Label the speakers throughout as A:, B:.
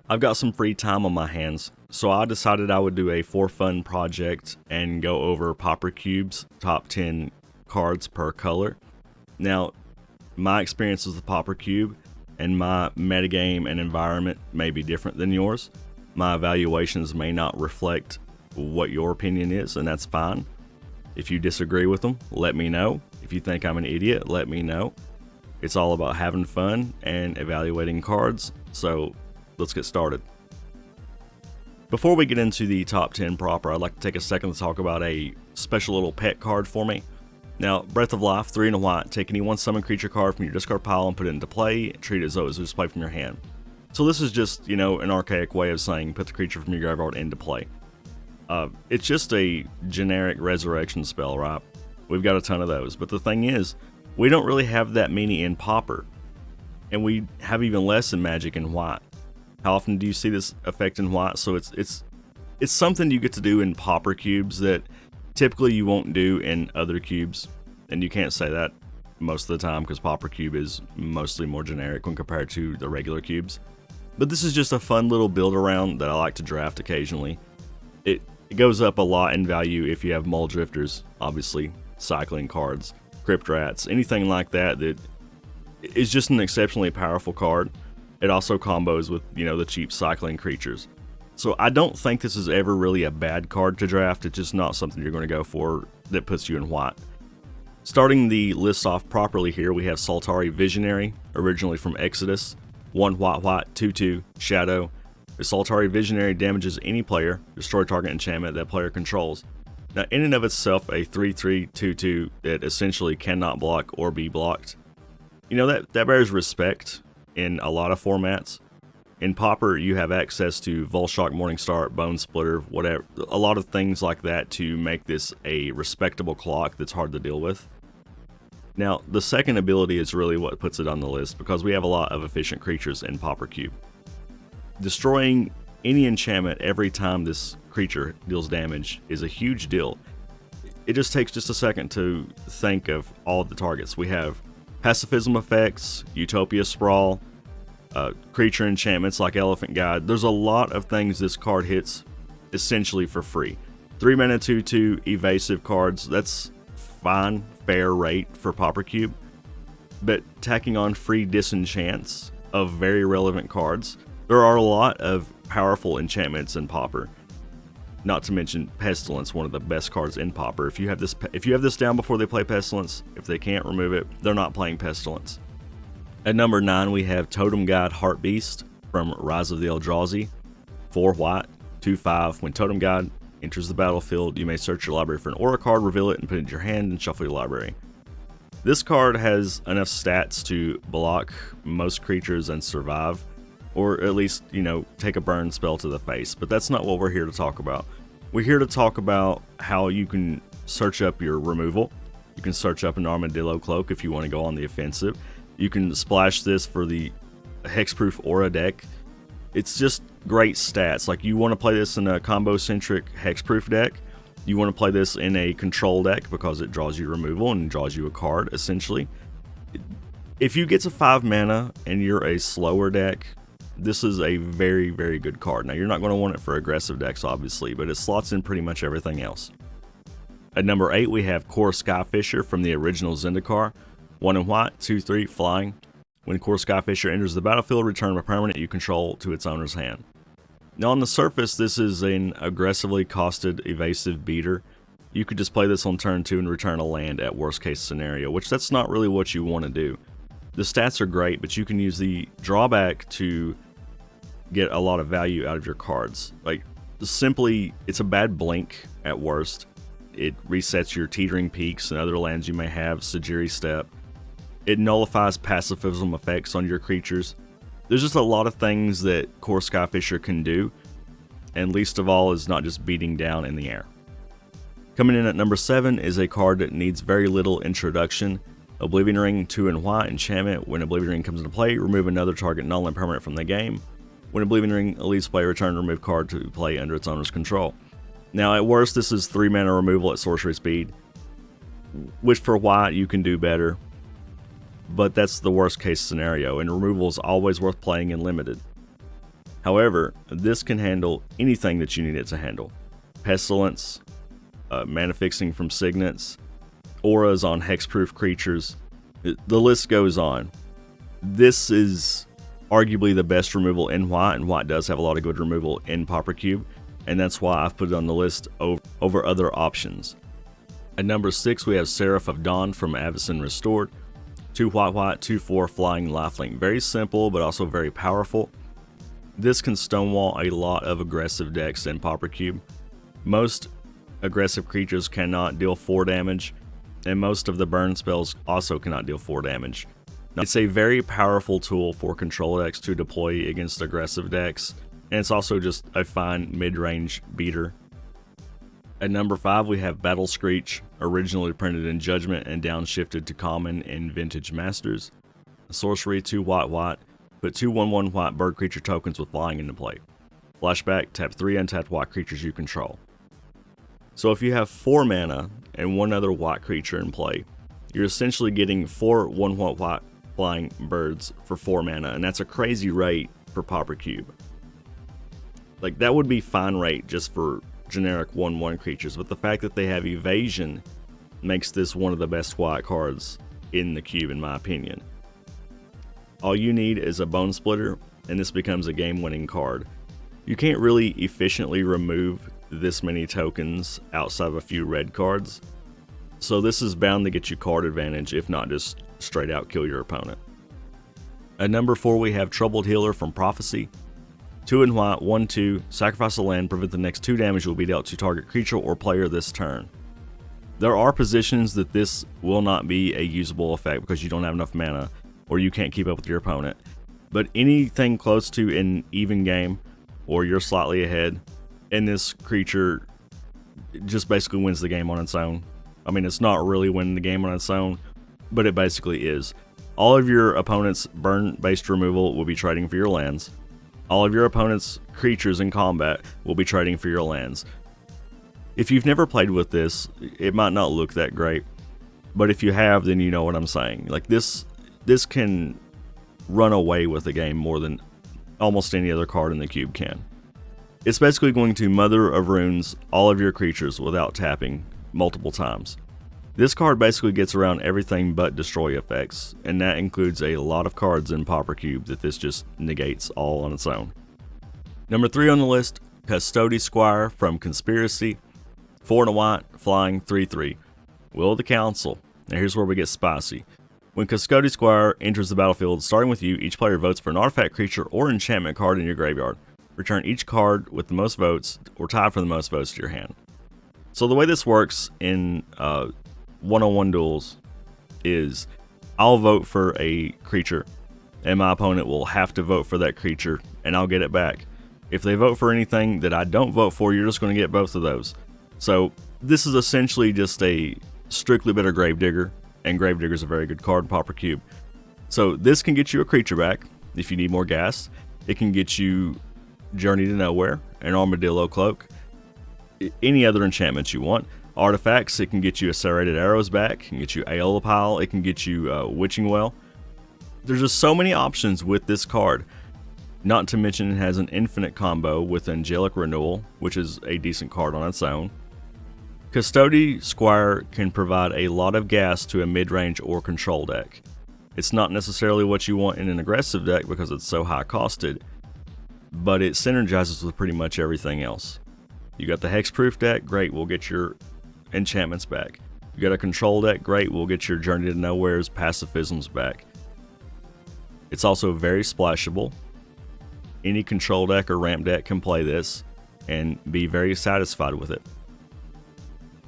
A: I've got some free time on my hands, so I decided I would do a for fun project and go over Pauper Cube's top 10 cards per color. Now, my experience with the Pauper Cube and my metagame and environment may be different than yours. My evaluations may not reflect what your opinion is, and that's fine. If you disagree with them, let me know. If you think I'm an idiot, let me know. It's all about having fun and evaluating cards, so let's get started. Before we get into the top 10 proper, I'd like to take a second to talk about a special little pet card for me. Now, Breath of Life, 3 and a white, take any one summon creature card from your discard pile and put it into play, treat it as though it was just played from your hand. So this is just, an archaic way of saying put the creature from your graveyard into play. It's just a generic resurrection spell, right? We've got a ton of those, but the thing is, we don't really have that many in Pauper, and we have even less in Magic in white. How often do you see this effect in white? So it's something you get to do in Pauper cubes that typically you won't do in other cubes, and you can't say that most of the time because Pauper Cube is mostly more generic when compared to the regular cubes. But this is just a fun little build around that I like to draft occasionally. It goes up a lot in value if you have Mull Drifters, obviously, cycling cards, Crypt Rats, anything like that is just an exceptionally powerful card. It also combos with, the cheap cycling creatures. So I don't think this is ever really a bad card to draft. It's just not something you're going to go for that puts you in white. Starting the list off properly here, we have Soltari Visionary, originally from Exodus. 1 white, 2/2, Shadow. The Soltari Visionary damages any player, destroy target enchantment that player controls. Now, in and of itself, a 3/3, 2/2 that essentially cannot block or be blocked. That bears respect in a lot of formats. In Pauper, you have access to Volshock, Morningstar, Bone Splitter, whatever, a lot of things like that to make this a respectable clock that's hard to deal with. Now, the second ability is really what puts it on the list because we have a lot of efficient creatures in Pauper Cube. Destroying any enchantment every time this creature deals damage is a huge deal. It just takes just a second to think of all of the targets. We have pacifism effects, Utopia Sprawl, creature enchantments like Elephant Guide. There's a lot of things this card hits essentially for free. 3 mana 2/2 evasive cards, that's fine, fair rate for Pauper Cube. But tacking on free disenchants of very relevant cards, there are a lot of powerful enchantments in Pauper. Not to mention Pestilence, one of the best cards in Pauper. If you have this down before they play Pestilence, if they can't remove it, they're not playing Pestilence. At number 9, we have Totem Guide Heartbeast from Rise of the Eldrazi. 4 white, 2/5. When Totem Guide enters the battlefield, you may search your library for an aura card, reveal it, and put it in your hand and shuffle your library. This card has enough stats to block most creatures and survive, or at least, take a burn spell to the face. But that's not what we're here to talk about. We're here to talk about how you can search up your removal. You can search up an Armadillo Cloak if you want to go on the offensive. You can splash this for the Hexproof Aura deck. It's just great stats. Like, you want to play this in a combo-centric Hexproof deck. You want to play this in a control deck because it draws you removal and draws you a card, essentially. If you get to 5 mana and you're a slower deck, this is a very, very good card. Now, you're not going to want it for aggressive decks, obviously, but it slots in pretty much everything else. At number 8, we have Core Skyfisher from the original Zendikar. 1 and white, 2/3, flying. When Core Skyfisher enters the battlefield, return a permanent you control to its owner's hand. Now, on the surface, this is an aggressively costed evasive beater. You could just play this on turn 2 and return a land at worst case scenario, which that's not really what you want to do. The stats are great, but you can use the drawback to get a lot of value out of your cards. Like, simply, it's a bad blink at worst. It resets your Teetering Peaks and other lands you may have, Sajiri Step. It nullifies pacifism effects on your creatures. There's just a lot of things that Core Skyfisher can do, and least of all is not just beating down in the air. Coming in at number 7 is a card that needs very little introduction. Oblivion Ring, 2 and white, enchantment. When Oblivion Ring comes into play, remove another target null and permanent from the game. When Oblivion Ring leaves play, return a removed card to play under its owner's control. Now, at worst, this is 3 mana removal at sorcery speed, which for white you can do better. But that's the worst case scenario, and removal is always worth playing in limited. However, this can handle anything that you need it to handle. Pestilence, mana fixing from signets, auras on hexproof creatures. The list goes on. This is arguably the best removal in white, and white does have a lot of good removal in Pauper Cube, and that's why I've put it on the list over other options. At number 6, we have Seraph of Dawn from Avacyn Restored. 2 white, 2/4 flying lifelink. Very simple, but also very powerful. This can stonewall a lot of aggressive decks in Pauper Cube. Most aggressive creatures cannot deal 4 damage, and most of the burn spells also cannot deal 4 damage. Now, it's a very powerful tool for control decks to deploy against aggressive decks, and it's also just a fine mid-range beater. At number 5, we have Battle Screech, originally printed in Judgment and downshifted to Common in Vintage Masters. A sorcery, 2 white, put 2 1/1 white bird creature tokens with flying into play. Flashback, tap 3 untapped white creatures you control. So if you have 4 mana and 1 other white creature in play, you're essentially getting 4 1/1 white flying birds for 4 mana, and that's a crazy rate for Pauper Cube. Like, that would be fine rate just for generic 1/1 creatures, but the fact that they have evasion makes this one of the best white cards in the cube, in my opinion. All you need is a Bone Splitter, and this becomes a game-winning card. You can't really efficiently remove this many tokens outside of a few red cards, so this is bound to get you card advantage, if not just straight out kill your opponent. At number 4, we have Troubled Healer from Prophecy. 2 white, 1/2, sacrifice a land, prevent the next 2 damage will be dealt to target creature or player this turn. There are positions that this will not be a usable effect because you don't have enough mana or you can't keep up with your opponent, but anything close to an even game or you're slightly ahead, and this creature just basically wins the game on its own. I mean, it's not really winning the game on its own, but it basically is. All of your opponent's burn-based removal will be trading for your lands. All of your opponent's creatures in combat will be trading for your lands. If you've never played with this, it might not look that great, but if you have, then you know what I'm saying. Like, this can run away with the game more than almost any other card in the cube can. It's basically going to Mother of Runes all of your creatures without tapping multiple times. This card basically gets around everything but destroy effects, and that includes a lot of cards in Pauper Cube that this just negates all on its own. Number 3 on the list, Custody Squire from Conspiracy. 4 white, flying, 3/3. Will of the Council. Now here's where we get spicy. When Custody Squire enters the battlefield, starting with you, each player votes for an artifact, creature, or enchantment card in your graveyard. Return each card with the most votes, or tied for the most votes, to your hand. So the way this works in one-on-one duels is I'll vote for a creature and my opponent will have to vote for that creature and I'll get it back. If they vote for anything that I don't vote for, you're just going to get both of those. So this is essentially just a strictly better Gravedigger, and Gravedigger is a very good card in Pauper Cube. So this can get you a creature back if you need more gas. It can get you Journey to Nowhere, an Armadillo Cloak, any other enchantments you want. Artifacts, it can get you a Serrated Arrows back, it can get you Aeola Pile, it can get you Witching Well. There's just so many options with this card. Not to mention it has an infinite combo with Angelic Renewal, which is a decent card on its own. Custody Squire can provide a lot of gas to a mid-range or control deck. It's not necessarily what you want in an aggressive deck because it's so high costed, but it synergizes with pretty much everything else. You got the Hexproof deck, great, we'll get your enchantments back. You got a control deck, great, we'll get your Journey to Nowhere's pacifisms back. It's also very splashable. Any control deck or ramp deck can play this and be very satisfied with it.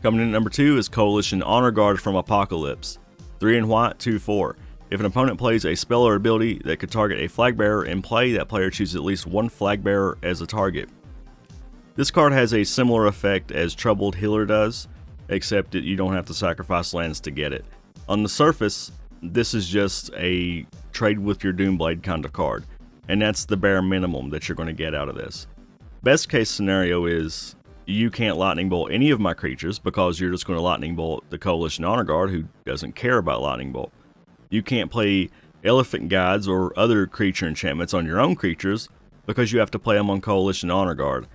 A: Coming in at number 2 is Coalition Honor Guard from Apocalypse. 3 white, 2/4. If an opponent plays a spell or ability that could target a flag bearer in play, that player chooses at least 1 flag bearer as a target. This card has a similar effect as Troubled Healer does, except that you don't have to sacrifice lands to get it. On the surface, this is just a trade with your Doomblade kind of card, and that's the bare minimum that you're going to get out of this. Best case scenario is you can't Lightning Bolt any of my creatures because you're just going to Lightning Bolt the Coalition Honor Guard, who doesn't care about Lightning Bolt. You can't play Elephant Guides or other creature enchantments on your own creatures because you have to play them on Coalition Honor Guard.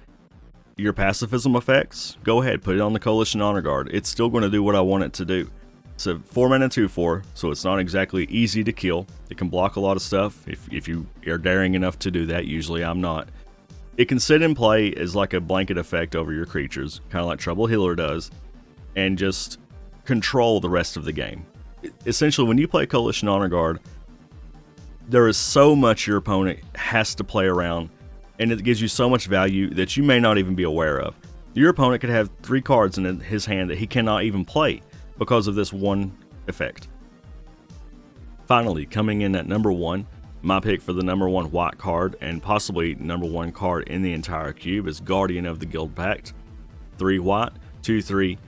A: Your pacifism effects, go ahead, put it on the Coalition Honor Guard. It's still going to do what I want it to do. It's a 4-mana 2/4, so it's not exactly easy to kill. It can block a lot of stuff if you are daring enough to do that. Usually I'm not. It can sit in play as like a blanket effect over your creatures, kind of like Trouble Healer does, and just control the rest of the game. Essentially, when you play Coalition Honor Guard, there is so much your opponent has to play around, and it gives you so much value that you may not even be aware of. Your opponent could have 3 cards in his hand that he cannot even play because of this one effect. Finally, coming in at number 1, my pick for the number 1 white card and possibly number 1 card in the entire cube is Guardian of the Guild Pact. 3 white, 2/3,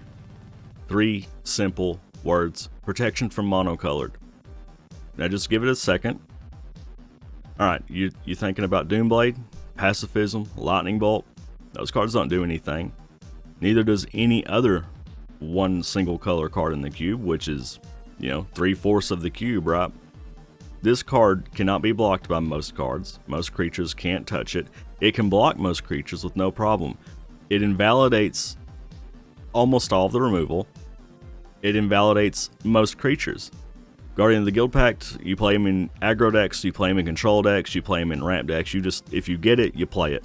A: 3 simple words, protection from monocolored. Now just give it a second. Alright, you thinking about Doomblade, Pacifism, Lightning Bolt? Those cards don't do anything. Neither does any other one single color card in the cube, which is, 3/4 of the cube, right? This card cannot be blocked by most cards. Most creatures can't touch it. It can block most creatures with no problem. It invalidates almost all of the removal. It invalidates most creatures. Guardian of the Guild Pact, you play him in aggro decks, you play him in control decks, you play him in ramp decks. If you get it, you play it.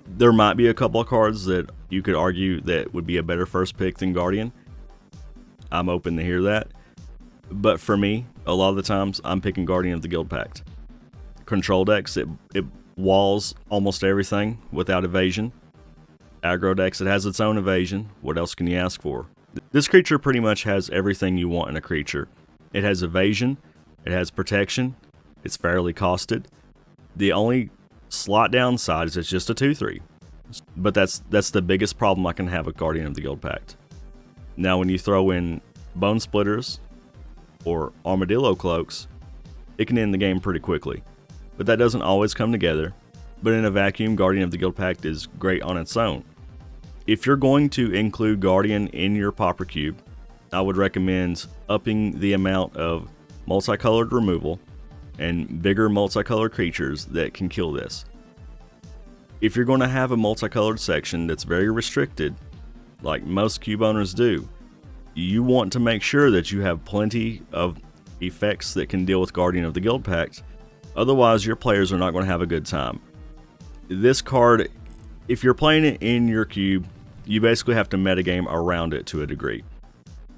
A: There might be a couple of cards that you could argue that would be a better first pick than Guardian. I'm open to hear that. But for me, a lot of the times, I'm picking Guardian of the Guild Pact. Control decks, it walls almost everything without evasion. Aggro decks, it has its own evasion. What else can you ask for? This creature pretty much has everything you want in a creature. It has evasion, it has protection, it's fairly costed. The only slight downside is it's just a 2/3. But that's the biggest problem I can have with Guardian of the Guild Pact. Now when you throw in Bone Splitters or Armadillo Cloaks, it can end the game pretty quickly. But that doesn't always come together. But in a vacuum, Guardian of the Guild Pact is great on its own. If you're going to include Guardian in your Pauper Cube, I would recommend upping the amount of multicolored removal and bigger multicolored creatures that can kill this. If you're going to have a multicolored section that's very restricted, like most cube owners do, you want to make sure that you have plenty of effects that can deal with Guardian of the Guild Pact. Otherwise, your players are not going to have a good time. This card, if you're playing it in your cube, you basically have to metagame around it to a degree.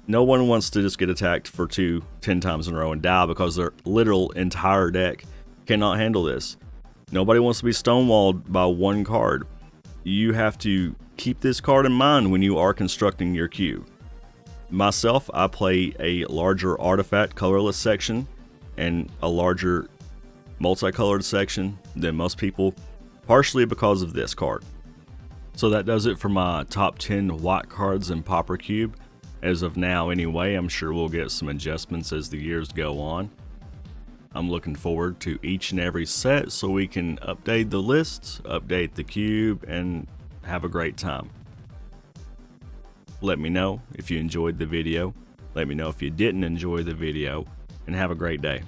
A: No one wants to just get attacked for 10 times in a row and die because their literal entire deck cannot handle this. Nobody wants to be stonewalled by one card. You have to keep this card in mind when you are constructing your cube. Myself, I play a larger artifact colorless section and a larger multicolored section than most people, partially because of this card. So that does it for my top 10 white cards in Pauper Cube. As of now anyway, I'm sure we'll get some adjustments as the years go on. I'm looking forward to each and every set so we can update the lists, update the cube, and have a great time. Let me know if you enjoyed the video. Let me know if you didn't enjoy the video, and have a great day.